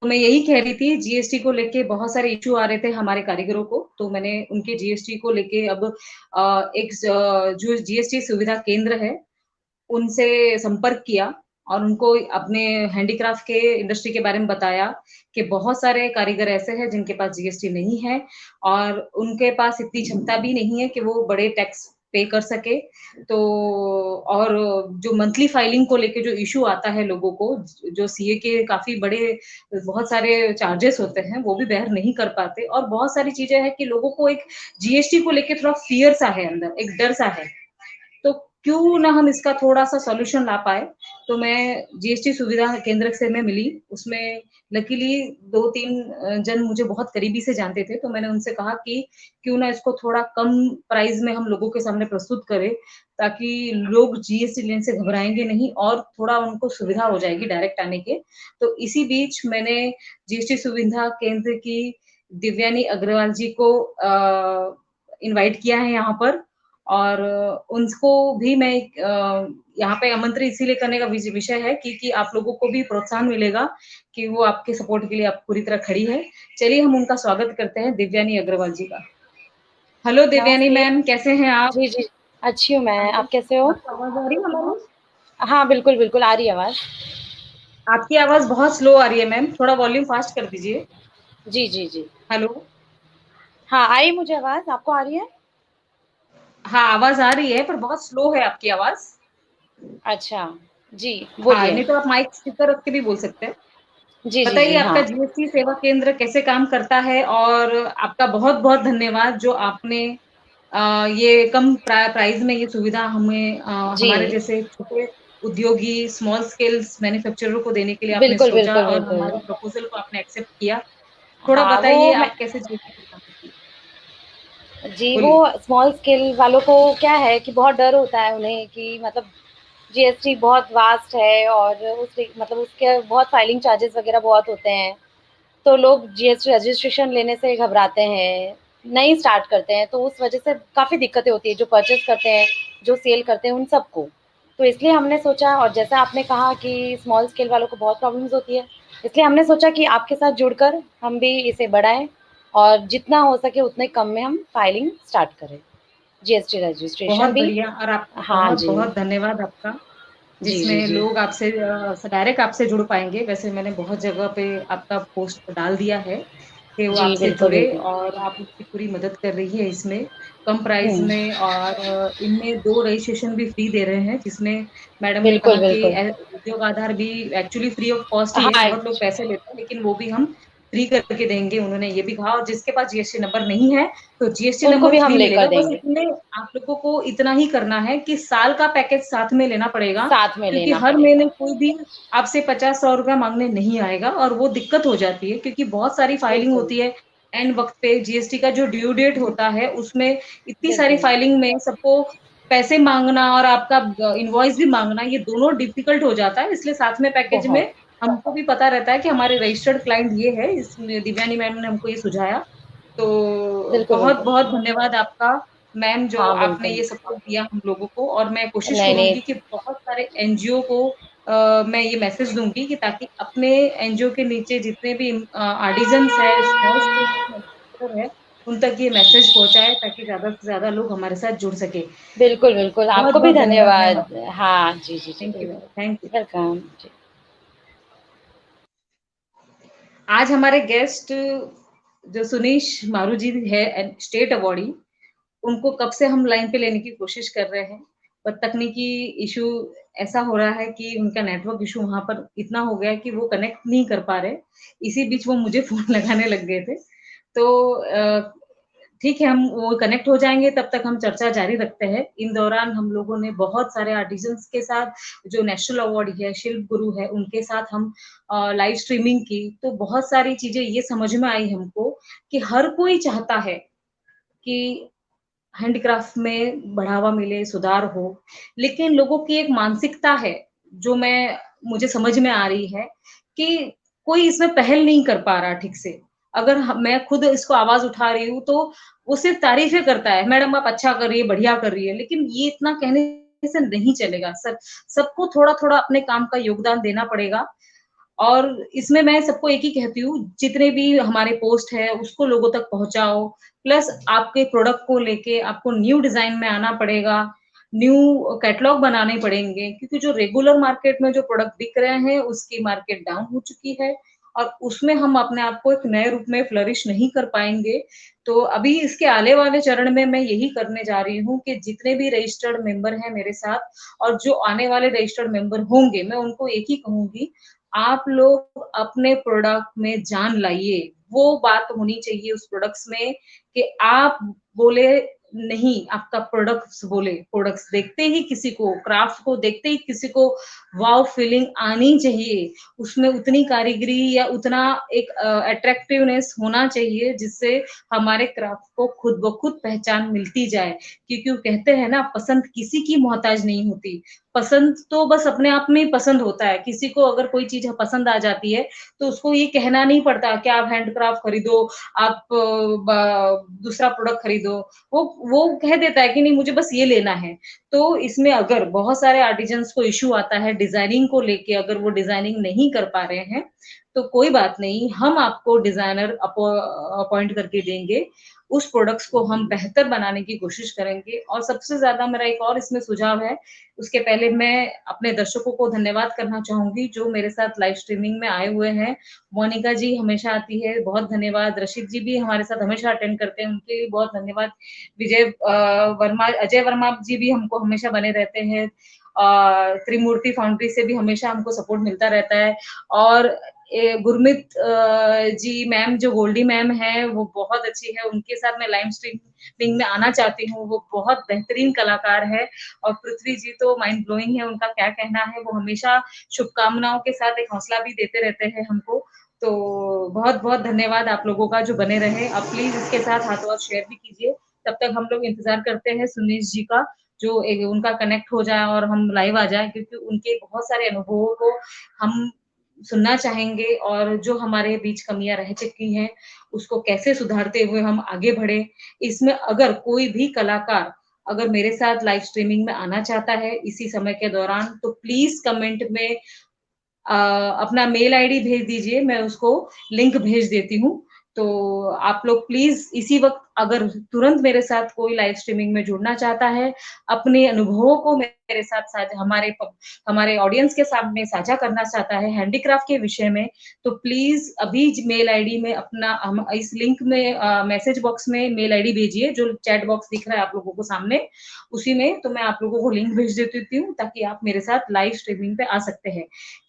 तो मैं यही कह रही थी, जीएसटी को लेके बहुत सारे इश्यू आ रहे थे हमारे कारीगरों को, तो मैंने उनके जीएसटी को लेके अब जो जीएसटी सुविधा केंद्र है, उनसे संपर्क किया और उनको अपने हैंडीक्राफ्ट के इंडस्ट्री के बारे में बताया कि बहुत सारे कारीगर ऐसे हैं जिनके पास जीएसटी नहीं है और उनके पास इतनी क्षमता भी नहीं है कि वो बड़े टैक्स पे कर सके। तो और जो मंथली फाइलिंग को लेके जो इश्यू आता है लोगों को, जो सीए के काफ़ी बड़े बहुत सारे चार्जेस होते हैं, वो भी बेयर नहीं कर पाते और बहुत सारी चीज़ें हैं कि लोगों को एक जीएसटी को लेके थोड़ा फ़ियर सा है अंदर, एक डर सा है। तो क्यों ना हम इसका थोड़ा-सा सॉल्यूशन ला पाएँ। तो मैं जीएसटी सुविधा केंद्र से मैं मिली, उसमें लकीली 2-3 जन मुझे बहुत करीबी से जानते थे, तो मैंने उनसे कहा कि क्यों ना इसको थोड़ा कम प्राइस में हम लोगों के सामने प्रस्तुत करें, ताकि लोग जीएसटी लेने से घबराएँगे नहीं और थोड़ा उनको सुविधा हो जाएगी डायरेक्ट आने के। तो इसी बीच मैंने जीएसटी सुविधा केंद्र की दिव्यानी अग्रवाल जी को इनवाइट किया है यहाँ पर और उनको भी मैं यहाँ पे आमंत्रित इसीलिए करने का विषय है कि आप लोगों को भी प्रोत्साहन मिलेगा कि वो आपके सपोर्ट के लिए आप पूरी तरह खड़ी है। चलिए हम उनका स्वागत करते हैं दिव्यानी अग्रवाल जी का। हेलो दिव्यानी नमस्ते। मैम, कैसे हैं आप? जी, जी। अच्छी हूँ मैं, आपको आप कैसे हो? आपको आवाज़ आ रही है हमारी? हाँ, बिल्कुल, बिल्कुल आ रही है आवाज़। आपकी आवाज़ बहुत स्लो आ रही है मैम, थोड़ा वॉल्यूम फास्ट कर दीजिए। जी, जी, जी। हेलो? हाँ, आई मुझे आवाज़, आपको आ रही है? हाँ, आवाज़ आ रही है पर बहुत स्लो है आपकी आवाज़। अच्छा, जी, हाँ, बोलिए। नहीं तो आप माइक स्पीकर रख के भी बोल सकते हैं। जी, जी, बताइए जी, आपका हाँ। जीएसटी सेवा केंद्र कैसे काम करता है और आपका बहुत-बहुत धन्यवाद जो आपने ये कम प्राइस में ये सुविधा हमें जी, हमारे जैसे छोटे उद्योगी स्मॉल स्केल्स मैन्युफैक्चरर को देने के लिए आपने बिल्कुल, सोचा बिल्कुल, और बिल्कुल। हमारे प्रपोज़ल को आपने एक्सेप्ट किया। थोड़ा हाँ, बताइए वो मैं आप कैसे जीएसटी पे काम करती हैं? जी, वो बोलिए। स्मॉल स्केल वालों को क्या है कि बहुत डर होता है उन्हें कि मतलब जीएसटी बहुत वास्ट है और उसके मतलब उसके बहुत फाइलिंग चार्जेस वगैरह बहुत होते हैं। तो लोग जीएसटी रजिस्ट्रेशन लेने से घबराते हैं, नहीं स्टार्ट करते हैं, तो उस वजह से काफ़ी दिक्कतें होती हैं, जो परचेज़ करते हैं, जो सेल करते हैं, उन सबको। तो इसलिए हमने सोचा और जैसा आपने कहा कि स्मॉल स्केल वालों को बहुत प्रॉब्लम्स होती है, इसलिए हमने सोचा कि आपके साथ जुड़कर हम भी इसे बढ़ाएँ और जितना हो सके उतने कम में हम फाइलिंग स्टार्ट करें, जीएसटी बहुत रजिस्ट्रेशन भी। बढ़िया और आपका हाँ जी। बहुत-बहुत धन्यवाद आपका। जी, जी, जिसमें जी। लोग आपसे डायरेक्ट आपसे जुड़ पाएँगे। वैसे मैंने बहुत जगह पे आपका पोस्ट डाल दिया है कि वो जी, आपसे बिल्कुल, जुड़े बिल्कुल। और आप उसकी पूरी मदद कर रही है इसमें, कम प्राइस हुँ, में और इनमें 2 रजिस्ट्रेशन भी फ्री दे रहे हैं, जिसमें मैडम ने बिल्कुल, कहा कि बिल्कुल। उद्योग आधार भी एक्चुअली फ्री ऑफ कॉस्ट ही है, हाँ, बहुत लोग पैसे लेते हैं, लेकिन वो भी हम फ्री करके देंगे, उन्होंने ये भी कहा और जिसके पास जीएसटी नंबर नहीं है, तो जीएसटी उनको नंबर भी हम फ्री लेकर मिलेगा। बस देंगे, इतने आप लोगों को इतना ही करना है कि साल का पैकेज साथ में लेना पड़ेगा साथ में क्योंकि लेना हर महीने पड़ेगा। कोई भी आपसे 50-100 रुपया माँगने नहीं आएगा और वो दिक्कत हो जाती है क्योंकि बहुत सारी फाइलिंग बिल्कुल, होती है एंड वक़्त पे जीएसटी का जो ड्यू डेट होता है, उसमें इतनी सारी बिल्कुल। फाइलिंग में सबको पैसे माँगना और आपका इनवॉइस भी माँगना, ये दोनों डिफ़िकल्ट हो जाता है, इसलिए साथ में पैकेज में बहुत, हमको भी पता रहता है कि हमारे रजिस्टर्ड क्लाइंट ये है, इसमें दिव्यानी मैम ने हमको ये सुझाया। तो बिल्कुल, बिल्कुल। बहुत-बहुत धन्यवाद आपका मैम जो हाँ, आपने बिल्कुल। ये सपोर्ट दिया हम लोगों को और मैं कोशिश नहीं, नहीं, करूँगी कि बहुत सारे एनजीओ को मैं ये मैसेज दूँगी कि ताकि अपने एनजीओ के नीचे जितने भी आर्टिज़न्स है, स्मॉल स्केल मैन्युफैक्चरर है, उन तक ये मैसेज पहुँचाएँ ताकि ज़्यादा से ज़्यादा लोग हमारे साथ जुड़ सकें। बिल्कुल, बिल्कुल। आपको भी बहुत-बहुत धन्यवाद मैम धन्यवाद। आपका। हाँ, जी, जी, जी, थैंक यू, बिल्कुल। Thank you. वेलकम। जी। आज हमारे गेस्ट जो सुनीश मारू जी है स्टेट अवॉर्डी, उनको कब से हम लाइन पे लेने की कोशिश कर रहे हैं, पर तकनीकी इश्यू ऐसा हो रहा है कि उनका नेटवर्क इश्यू वहाँ पर इतना हो गया है कि वो कनेक्ट नहीं कर पा रहे। इसी बीच वो मुझे फ़ोन लगाने लग गए थे। तो ठीक है, हम वो कनेक्ट हो जाएँगे, तब तक हम चर्चा जारी रखते हैं। इन दौरान हम लोगों ने बहुत सारे आर्टिज़न्स के साथ जो नेशनल अवार्ड है, शिल्प गुरु है, उनके साथ हम लाइव स्ट्रीमिंग की, तो बहुत सारी चीज़ें ये समझ में आई हमको कि हर कोई चाहता है कि हैंडीक्राफ्ट में बढ़ावा मिले, सुधार हो। लेकिन लोगों की एक मानसिकता है, जो मुझे समझ में आ रही है कि कोई इसमें पहल नहीं कर पा रहा ठीक से। अगर मैं खुद इसको आवाज़ उठा रही हूँ, तो वो सिर्फ़ तारीफ़ें करता है, "मैडम आप अच्छा कर रही है, बढ़िया कर रही है।" लेकिन ये इतना कहने से नहीं चलेगा। सबको थोड़ा-थोड़ा अपने काम का योगदान देना पड़ेगा और इसमें मैं सबको एक ही कहती हूँ, जितने भी हमारे पोस्ट है उसको लोगों तक पहुँचाओ, प्लस आपके प्रोडक्ट को लेके आपको न्यू डिज़ाइन में आना पड़ेगा, न्यू कैटलॉग बनाने पड़ेंगे क्योंकि जो रेगुलर मार्केट में जो प्रोडक्ट बिक रहे हैं, उसकी मार्केट डाउन हो चुकी है और उसमें हम अपने आप को एक नए रूप में फ्लरिश नहीं कर पाएँगे। तो अभी इसके आने वाले चरण में मैं यही करने जा रही हूँ कि जितने भी रजिस्टर्ड मेंबर हैं मेरे साथ और जो आने वाले रजिस्टर्ड मेंबर होंगे, मैं उनको एक ही कहूँगी, आप लोग अपने प्रोडक्ट में जान लाइए। वो बात होनी चाहिए उस प्रोडक्ट्स में कि आप बोले नहीं, आपका प्रोडक्ट्स बोले। प्रोडक्ट्स देखते ही किसी को, क्राफ्ट को देखते ही किसी को वॉव फीलिंग आनी चाहिए। उसमें उतनी कारीगरी या उतना एक अट्रैक्टिवनेस होना चाहिए जिससे हमारे क्राफ्ट को खुद ब खुद पहचान मिलती जाए। क्योंकि वो कहते हैं ना पसंद किसी की मोहताज नहीं होती। पसंद तो बस अपने आप में ही पसंद होता है। किसी को अगर कोई चीज़ पसंद आ जाती है, तो उसको ये कहना नहीं पड़ता कि आप हैंडक्राफ्ट खरीदो, आप दूसरा प्रोडक्ट खरीदो। वो कह देता है कि नहीं मुझे बस ये लेना है। तो इसमें अगर बहुत सारे आर्टिज़न्स को इश्यू आता है डिज़ाइनिंग को लेके अगर वो डिज़ाइनिंग नहीं कर पा रहे हैं, तो कोई बात नहीं, हम आपको डिज़ाइनर अपॉइंट करके देंगे। उस प्रोडक्ट्स को हम बेहतर बनाने की कोशिश करेंगे और सबसे ज़्यादा मेरा एक और इसमें सुझाव है, उसके पहले मैं अपने दर्शकों को धन्यवाद करना चाहूँगी जो मेरे साथ लाइव स्ट्रीमिंग में आए हुए हैं। मोनिका जी हमेशा आती है, बहुत धन्यवाद। रशीद जी भी हमारे साथ हमेशा अटेंड करते हैं, उनके लिए बहुत धन्यवाद। अजय वर्मा जी भी हमको हमेशा बने रहते हैं। त्रिमूर्ति फाउंड्री से भी हमेशा हमको सपोर्ट मिलता रहता है और गुरमीत जी मैम जो गोल्डी मैम हैं, वो बहुत अच्छी है, उनके साथ मैं लाइव स्ट्रीमिंग में आना चाहती हूँ, वो बहुत बेहतरीन कलाकार है और पृथ्वी जी तो माइंड ब्लोइंग है, उनका क्या कहना है, वो हमेशा शुभकामनाओं के साथ एक हौसला भी देते रहते हैं हमको। तो बहुत-बहुत धन्यवाद आप लोगों का जो बने रहे। आप प्लीज़ इसके साथ हाथों-हाथ शेयर भी कीजिए। तब तक हम लोग इंतज़ार करते हैं सुनीश जी का, जो एक उनका कनेक्ट हो जाए और हम लाइव आ जाएँ क्योंकि उनके बहुत सारे अनुभवों को हम सुनना चाहेंगे और जो हमारे बीच कमियाँ रह चुकी हैं, उसको कैसे सुधारते हुए हम आगे बढ़े। इसमें अगर कोई भी कलाकार अगर मेरे साथ लाइव स्ट्रीमिंग में आना चाहता है इसी समय के दौरान, तो प्लीज़ कमेंट में अपना मेल आईडी भेज दीजिए, मैं उसको लिंक भेज देती हूँ। तो आप लोग प्लीज़ इसी वक़्त अगर तुरंत मेरे साथ कोई लाइव स्ट्रीमिंग में जुड़ना चाहता है, अपने अनुभवों को मेरे साथ साझा हमारे ऑडियंस के सामने साझा करना चाहता है हैंडीक्राफ्ट के विषय में, तो प्लीज़ अभी ज मेल आईडी में अपना हम इस लिंक में मैसेज बॉक्स में मेल आईडी भेजिए, जो चैट बॉक्स दिख रहा है आप लोगों को सामने, उसी में तो मैं आप लोगों को लिंक भेज देती हूँ, ताकि आप मेरे साथ लाइव स्ट्रीमिंग पे आ सकते हैं।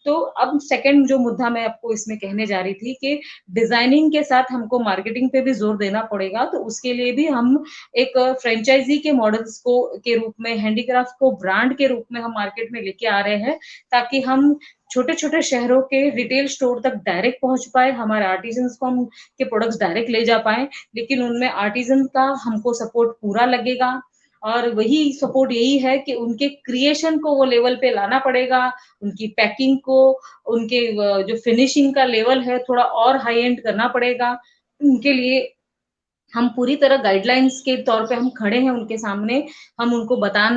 तो अब सेकंड जो मुद्दा मैं आपको इसमें कहने जा रही थी कि डिज़ाइनिंग के साथ हमको मार्केटिंग पे भी ज़ोर देना पड़ेगा, तो उसके लिए भी हम एक फ्रैंचाइज़ी के मॉडल्स को के रूप में हैंडीक्राफ्ट को ब्रांड के रूप में हम मार्केट में लेके आ रहे हैं, ताकि हम छोटे-छोटे शहरों के रिटेल स्टोर तक डायरेक्ट पहुँच पाएँ, हमारे आर्टिज़न्स को हम के प्रोडक्ट्स डायरेक्ट ले जा पाएँ, लेकिन उनमें आर्टिज़न का हमको सपोर्ट पूरा लगेगा और वही सपोर्ट यही है कि उनके क्रिएशन को वो लेवल पे लाना पड़ेगा, उनकी पैकिंग को, उनके जो फिनिशिंग का लेवल है थोड़ा और हाई एंड करना पड़ेगा। उनके लिए हम पूरी तरह गाइडलाइंस के तौर पे हम खड़े हैं उनके सामने, हम उनको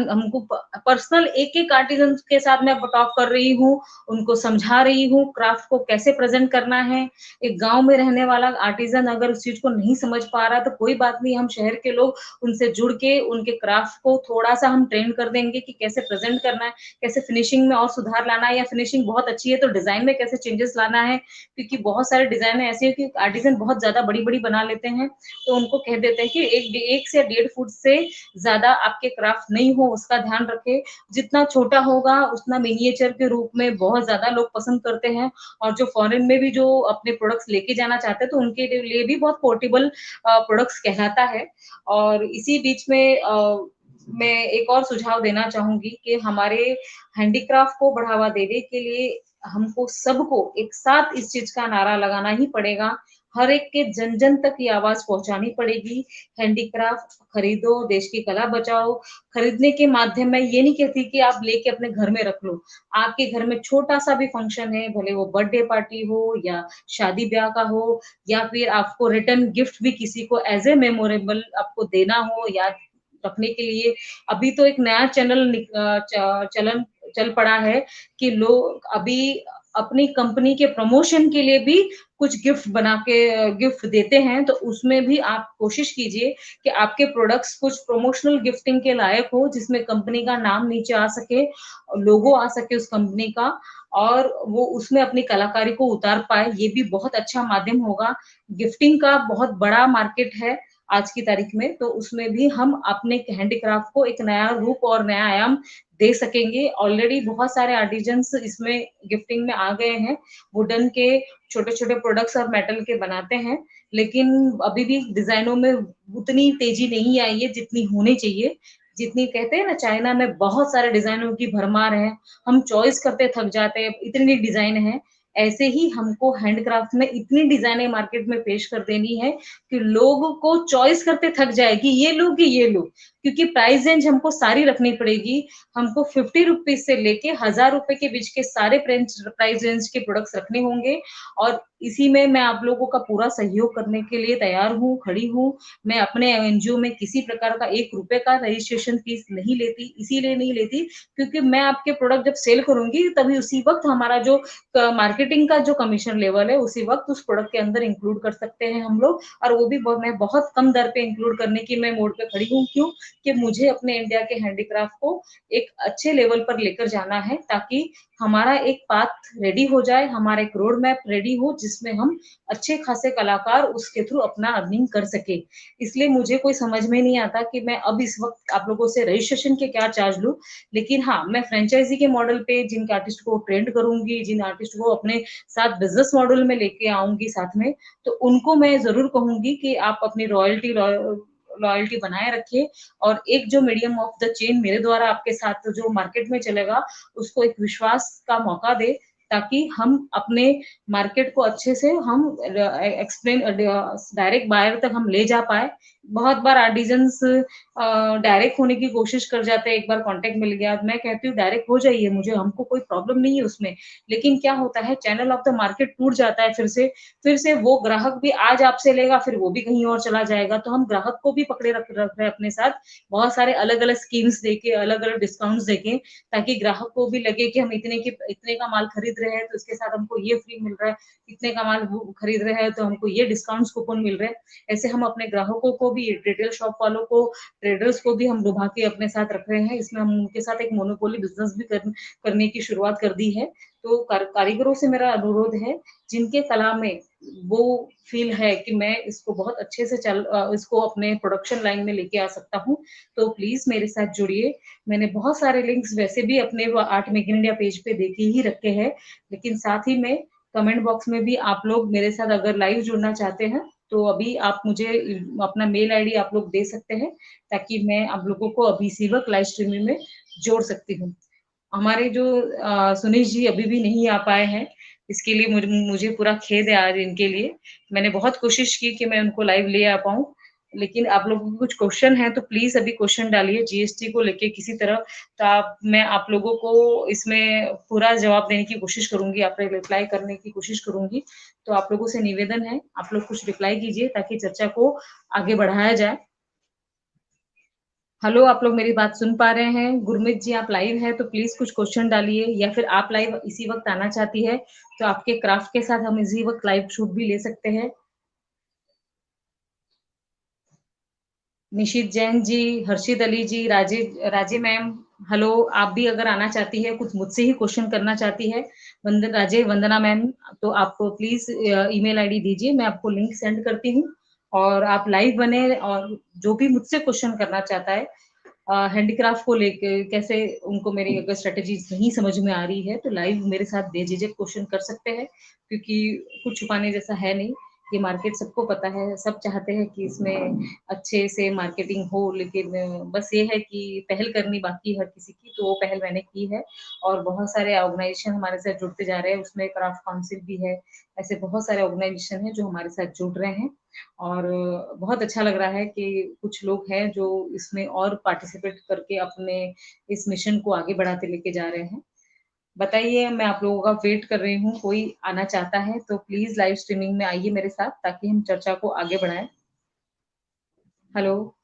हमको पर्सनल एक-एक आर्टिज़न के साथ मैं टॉक कर रही हूँ, उनको समझा रही हूँ क्राफ्ट को कैसे प्रेज़ेंट करना है। एक गाँव में रहने वाला आर्टिज़न अगर उस चीज़ को नहीं समझ पा रहा तो कोई बात नहीं, हम शहर के लोग उनसे जुड़ के उनके क्राफ्ट को थोड़ा-सा हम ट्रेन कर देंगे कि कैसे प्रेज़ेंट करना है, कैसे फिनिशिंग में और सुधार लाना है या फिनिशिंग बहुत अच्छी है तो डिज़ाइन में कैसे चेंजेस लाना है। क्योंकि बहुत सारे डिज़ाइन ऐसे हैं कि आर्टिज़न बहुत ज़्यादा बड़ी-बड़ी बना लेते हैं, तो उनको कह देते हैं कि 1 से 1.5 फुट से ज़्यादा आपके क्राफ्ट नहीं हो, उसका ध्यान रखें। जितना छोटा होगा, उतना मिनिएचर के रूप में बहुत ज़्यादा लोग पसंद करते हैं और जो फ़ॉरेन में भी जो अपने प्रोडक्ट्स लेके जाना चाहते हैं, तो उनके लिए भी बहुत पोर्टेबल प्रोडक्ट्स कहलाता है। और इसी बीच में मैं एक और सुझाव देना चाहूँगी कि हमारे हैंडीक्राफ्ट को बढ़ावा देने के लिए हमको सबको एक साथ इस चीज़ का नारा लगाना ही पड़ेगा। हर एक के जन-जन तक ये आवाज़ पहुँचानी पड़ेगी। हैंडीक्राफ्ट खरीदो, देश की कला बचाओ। खरीदने के माध्यम मैं ये नहीं कहती कि आप लेके अपने घर में रख लो। आपके घर में छोटा-सा भी फंक्शन है, भले वो बर्थडे पार्टी हो या शादी-ब्याह का हो या फिर आपको रिटर्न गिफ्ट भी किसी को एज़ ए मेमोरेबल आपको देना हो, याद रखने के लिए। अभी तो एक नया चलन चलन चल पड़ा है कि लोग अभी अपनी कंपनी के प्रमोशन के लिए भी कुछ गिफ्ट बना के गिफ्ट देते हैं, तो उसमें भी आप कोशिश कीजिए कि आपके प्रोडक्ट्स कुछ प्रमोशनल गिफ्टिंग के लायक हो, जिसमें कंपनी का नाम नीचे आ सके, लोगो आ सके उस कंपनी का और वो उसमें अपनी कलाकारी को उतार पाए, ये भी बहुत अच्छा माध्यम होगा। गिफ्टिंग का बहुत बड़ा मार्केट है आज की तारीख में, तो उसमें भी हम अपने हैंडीक्राफ्ट को एक नया रूप और नया आयाम दे सकेंगे। ऑलरेडी बहुत सारे आर्टिजन्स इसमें गिफ्टिंग में आ गए हैं, वुडन के छोटे-छोटे प्रोडक्ट्स और मेटल के बनाते हैं, लेकिन अभी भी डिज़ाइनों में उतनी तेज़ी नहीं आई है जितनी होनी चाहिए। जितनी कहते हैं ना चाइना में बहुत सारे डिज़ाइनों की भरमार है, हम चॉइस करते थक जाते हैं, इतनी डिज़ाइन है। ऐसे ही हमको हैंडक्राफ्ट में इतनी डिज़ाइनें मार्केट में पेश कर देनी है कि लोगों को चॉइस करते थक जाए कि ये लूँ कि ये लूँ। क्योंकि प्राइस रेंज हमको सारी रखनी पड़ेगी। हमको ₹50 से लेके ₹1000 के बीच के सारे प्राइस रेंज के प्रोडक्ट्स रखने होंगे और इसी में मैं आप लोगों का पूरा सहयोग करने के लिए तैयार हूँ, खड़ी हूँ। मैं अपने एनजीओ में किसी प्रकार का ₹1 का रजिस्ट्रेशन फीस नहीं लेती, इसीलिए नहीं लेती क्योंकि मैं आपके प्रोडक्ट जब सेल करूँगी तभी उसी वक़्त हमारा जो मार्केटिंग का जो कमीशन लेवल है, उसी वक़्त उस प्रोडक्ट के अंदर इंक्लूड कर सकते हैं हम लोग और वो भी मैं बहुत कम दर पे इंक्लूड करने की मैं मोड पे खड़ी हूँ। क्यों? कि मुझे अपने इंडिया के हैंडीक्राफ्ट को एक अच्छे लेवल पर लेकर जाना है ताकि हमारा एक पाथ रेडी हो जाए, हमारा एक रोड मैप रेडी हो जिसमें हम अच्छे खासे कलाकार उसके थ्रू अपना अर्निंग कर सके। इसलिए मुझे कोई समझ में नहीं आता कि मैं अब इस वक़्त आप लोगों से रजिस्ट्रेशन के क्या चार्ज लूँ। लेकिन हाँ, मैं फ्रैंचाइज़ी के मॉडल पे जिन आर्टिस्ट को ट्रेंड करूँगी, जिन आर्टिस्ट को अपने साथ बिज़नेस मॉडल में लेके आऊँगी साथ में, तो उनको मैं ज़रूर कहूँगी कि आप अपनी लॉयल्टी बनाए रखिए और एक जो मीडियम ऑफ द चेन मेरे द्वारा आपके साथ जो मार्केट में चलेगा, उसको एक विश्वास का मौका दें, ताकि हम अपने मार्केट को अच्छे से हम डायरेक्ट बायर तक हम ले जा पाएँ। बहुत बार आर्टिज़न्स डायरेक्ट होने की कोशिश कर जाते हैं, एक बार कॉन्टैक्ट मिल गया, मैं कहती हूँ डायरेक्ट हो जाइए, मुझे हमको कोई प्रॉब्लम नहीं है उसमें। लेकिन क्या होता है चैनल ऑफ द मार्केट टूट जाता है फिर से वो ग्राहक भी आज आपसे लेगा, फिर वो भी कहीं और चला जाएगा, तो हम ग्राहक को भी पकड़े रख रख रहे हैं अपने साथ। बहुत सारे अलग-अलग स्कीम्स देके, अलग-अलग डिस्काउंट्स देके, ताकि ग्राहक को भी लगे कि हम इतने का माल खरीद रहे हैं, तो इसके साथ हमको ये फ्री मिल रहा है, इतने का माल वो खरीद रहे हैं, तो हमको ये डिस्काउंट्स कूपन मिल रहे हैं। ऐसे हम अपने ग्राहकों को भी, रिटेल शॉप वालों को, ट्रेडर्स को भी हम लुभा के अपने साथ रख रहे हैं। इसमें हम उनके साथ एक मोनोपोली बिज़नेस भी करने की शुरुआत कर दी है। तो कारीगरों से मेरा अनुरोध है, जिनके कला में वो फ़ील है कि मैं इसको बहुत अच्छे से इसको अपने प्रोडक्शन लाइन में लेके आ सकता हूँ, तो प्लीज़ मेरे साथ जुड़िए। मैंने बहुत सारे लिंक्स वैसे भी अपने वो art make in India page पे दे के ही रखे हैं, लेकिन साथ ही में कमेंट बॉक्स में भी आप लोग मेरे साथ अगर लाइव जुड़ना चाहते हैं, तो अभी आप मुझे अपना मेल आईडी आप लोग दे सकते हैं, ताकि मैं आप लोगों को अभी इसी वक़्त लाइव स्ट्रीमिंग में जोड़ सकती हूँ। हमारे जो सुनीश जी अभी भी नहीं आ पाए हैं, इसके लिए मुझे पूरा खेद है आज इनके लिए। मैंने बहुत कोशिश की कि मैं उनको लाइव ले आ पाऊँ, लेकिन आप लोगों को कुछ क्वेश्चन हैं तो प्लीज़ अभी क्वेश्चन डालिए जीएसटी को लेके किसी तरह, तो मैं आप लोगों को इसमें पूरा जवाब देने की कोशिश करूँगी, आप रिप्लाई करने की कोशिश करूँगी। तो आप लोगों से निवेदन है, आप लोग कुछ रिप्लाई कीजिए ताकि चर्चा को आगे बढ़ाया जाए। हेलो, आप लोग मेरी बात सुन पा रहे हैं? गुरमीत जी आप लाइव हैं तो प्लीज़ कुछ क्वेश्चन डालिए या फिर आप लाइव इसी वक़्त आना चाहती है, तो आपके क्राफ्ट के साथ हम इसी वक़्त लाइव शूट भी ले सकते हैं। निशित जैन जी, हर्षित अली जी, राजे मैम, हेलो, आप भी अगर आना चाहती हैं, कुछ मुझसे ही क्वेश्चन करना चाहती है, वंदना मैम, तो आप प्लीज़ ईमेल आईडी दीजिए, मैं आपको लिंक सेंड करती हूँ और आप लाइव बने और जो भी मुझसे क्वेश्चन करना चाहता है, हैंडीक्राफ्ट को लेके कैसे उनको मेरी अगर स्ट्रैटेजीज़ नहीं समझ में आ रही है, तो लाइव मेरे साथ बेझिझक क्वेश्चन कर सकते हैं, क्योंकि कुछ छुपाने जैसा है नहीं। ये मार्केट सबको पता है, सब चाहते हैं कि इसमें अच्छे से मार्केटिंग हो, लेकिन बस ये है कि पहल करनी बाकी है हर किसी की, तो वो पहल मैंने की है और बहुत सारे ऑर्गेनाइज़ेशन हमारे साथ जुड़ते जा रहे हैं, उसमें क्राफ्ट काउंसिल भी है, ऐसे बहुत सारे ऑर्गेनाइज़ेशन हैं जो हमारे साथ जुड़ रहे हैं और बहुत अच्छा लग रहा है कि कुछ लोग हैं जो इसमें और पार्टिसिपेट करके अपने इस मिशन को आगे बढ़ाते लेके जा रहे हैं। बताइए, मैं आप लोगों का वेट कर रही हूँ, कोई आना चाहता है तो प्लीज़ लाइव स्ट्रीमिंग में आइए मेरे साथ ताकि हम चर्चा को आगे बढ़ाएँ। हेलो।